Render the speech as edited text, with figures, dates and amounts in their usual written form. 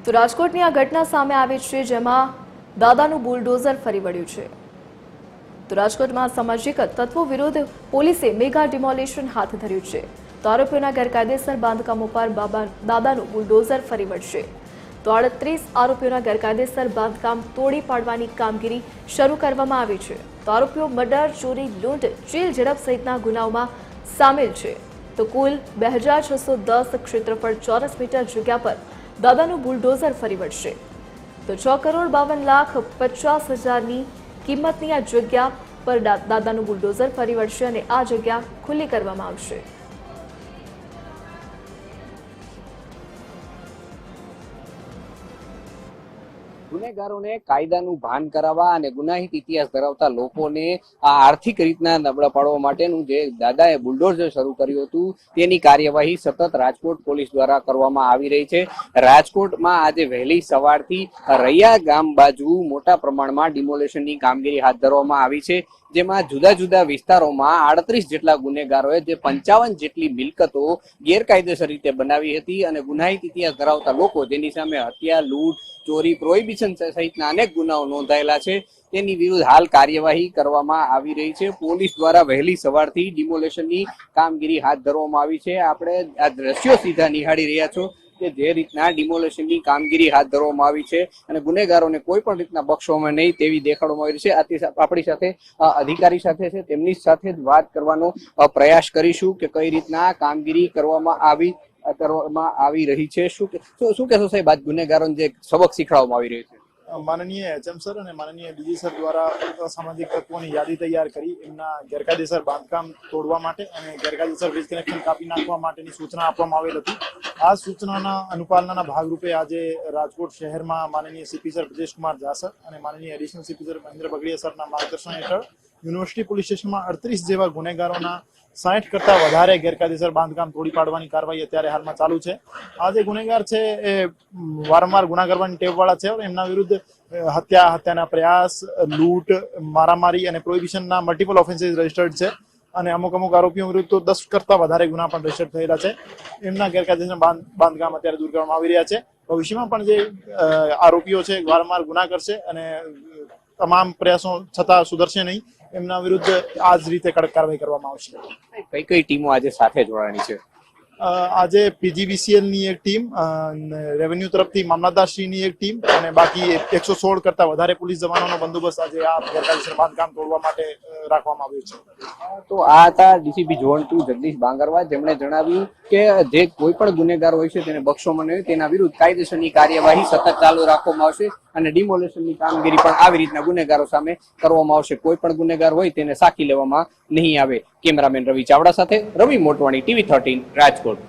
તો રાજકોટની આ ઘટના સામે આવી છે, જેમાં દાદાનું બુલડોઝર ફરી વળ્યું છે। તો રાજકોટમાં સામાજિક તત્વો વિરુદ્ધ પોલીસે મેગા ડિમોલિશન હાથ ધર્યું છે। તો આરોપીઓના ગેરકાયદેસર બાંધકામો પર દાદાનું બુલડોઝર ફરી વળશે। તો 38 આરોપીઓના ગેરકાયદેસર બાંધકામ તોડી પાડવાની કામગીરી શરૂ કરવામાં આવી છે। તો આરોપીઓ મર્ડર, ચોરી, લૂંટ, ચીલ ઝડપ સહિતના ગુનાઓમાં સામેલ છે। તો કુલ 2610 ક્ષેત્રફળ ચોરસ મીટર જગ્યા પર દાદાનું બુલડોઝર ફરી વળશે। તો 6,52,50,000ની કિંમતની આ જગ્યા પર દાદાનું બુલડોઝર ફરી વળશે અને આ જગ્યા ખુલ્લી કરવામાં આવશે। ગુનેગારોને કાયદાનું ભાન કરાવવા અને ગુનાહિત ઇતિહાસ ધરાવતા લોકોને આર્થિક રીતના નબળા પાડવા માટેનું જે દાદાએ બુલડોઝર શરૂ કર્યું હતું તેની કાર્યવાહી સતત રાજકોટ પોલીસ દ્વારા કરવામાં આવી રહી છે। રાજકોટમાં આજે વહેલી સવારથી રૈયા ગામ બાજુ મોટા પ્રમાણમાં ડિમોલેશનની કામગીરી હાથ ધરવામાં આવી છે, જેમાં જુદા જુદા વિસ્તારોમાં 38 જેટલા ગુનેગારોએ જે 55 જેટલી મિલકતો ગેરકાયદેસર રીતે બનાવી હતી અને ગુનાહિત ઇતિહાસ ધરાવતા લોકો જેની સામે હત્યા, લૂંટ, ચોરી, પ્રોહિબિશન સહિતના અનેક ગુનાઓ નોંધાયેલા છે તેની વિરુદ્ધ હાલ કાર્યવાહી કરવામાં આવી રહી છે। પોલીસ દ્વારા વહેલી સવારથી ડિમોલેશનની કામગીરી હાથ ધરવામાં આવી છે। આપણે આ દ્રશ્યો સીધા નિહાળી રહ્યા છો કે જે રીતના ડિમોલેશનની કામગીરી હાથ ધરવામાં આવી છે અને ગુનેગારોને કોઈ પણ રીતના બક્ષવામાં નહીં તેવી દેખાડવામાં આવી છે। આપણી સાથે અધિકારી સાથે છે, તેમની સાથે જ વાત કરવાનો પ્રયાસ કરીશું કે કઈ રીતના કામગીરી કરવામાં આવી રહી છે। શું કહેશો સાહેબ, આજ ગુનેગારોને જે સબક શીખવાડવામાં આવી રહ્યું છે? માનનીય એચએમ સર અને માનનીય ડીજી સર દ્વારા અસામાજિક તત્વોની યાદી તૈયાર કરી એમના ગેરકાયદેસર બાંધકામ તોડવા માટે અને ગેરકાયદેસર વીજ કનેક્શન કાપી નાખવા માટેની સૂચના આપવામાં આવેલ હતી। આ સૂચનાના અનુપાલનના ભાગરૂપે આજે રાજકોટ શહેરમાં માનનીય CP sir Brajeshkumar Jha sir અને માનનીય additional CP sir Mahendra Bagadiya સરના માર્ગદર્શન હેઠળ યુનિવર્સિટી પોલીસ સ્ટેશનમાં 38 જેવા ગુનેગારોના 60 કરતા વધારે ગેરકાયદેસર બાંધકામ તોડી પાડવાની કાર્યવાહી અત્યારે હાલમાં ચાલુ છે। આ જે ગુનેગાર છે એ વારંવાર ગુના કરવાની ટેવવાળા છે। એમના વિરુદ્ધ હત્યાના પ્રયાસ, લૂંટ, મારામારી અને પ્રોહિબિશનના મલ્ટિપલ ઓફેન્સીસ રજીસ્ટર્ડ છે અને અમુક આરોપીઓ વિરુદ્ધ તો 10 કરતા વધારે ગુના પણ રજીસ્ટર્ડ થયેલા છે। એમના ગેરકાયદેસર બાંધકામ અત્યારે દૂર કરવામાં આવી રહ્યા છે। ભવિષ્યમાં પણ જે આરોપીઓ છે વારંવાર ગુના કરશે અને તમામ પ્રયાસો છતાં સુધરશે નહીં, એમના વિરુદ્ધ આ જ રીતે કડક કાર્યવાહી કરવામાં આવશે। કઈ કઈ ટીમો આજે સાથે જોડાણી છે? આજે પીજીવીસીએલ ની એક ટીમ, રેવન્યુ તરફથી મામલતદારશ્રીની એક ટીમ અને બાકી 116 કરતા વધારે પોલીસ જવાનોનો બંદોબસ્ત આજે આ ગેરકાયદેસર બાંધકામ તોડવા માટે રાખવામાં આવ્યો છે। તો આ હતા ડીસીપી ઝોન 2 જગદીશ બાંગરવા, જેમણે જણાવ્યું કે જે કોઈ પણ ગુનેગાર હોય છે તેને બક્ષવામાં નહીં, તેના વિરુદ્ધ કાયદેસરની કાર્યવાહી સતત ચાલુ રાખવામાં આવશે અને ડિમોલેશનની કામગીરી પણ આવી રીતના ગુનેગારો સામે કરવામાં આવશે। કોઈ પણ ગુનેગાર હોય તેને સાકી લેવામાં નહીં આવે। કેમેરામેન રવિ ચાવડા સાથે રવિ મોટવાણી, TV13 રાજકોટ।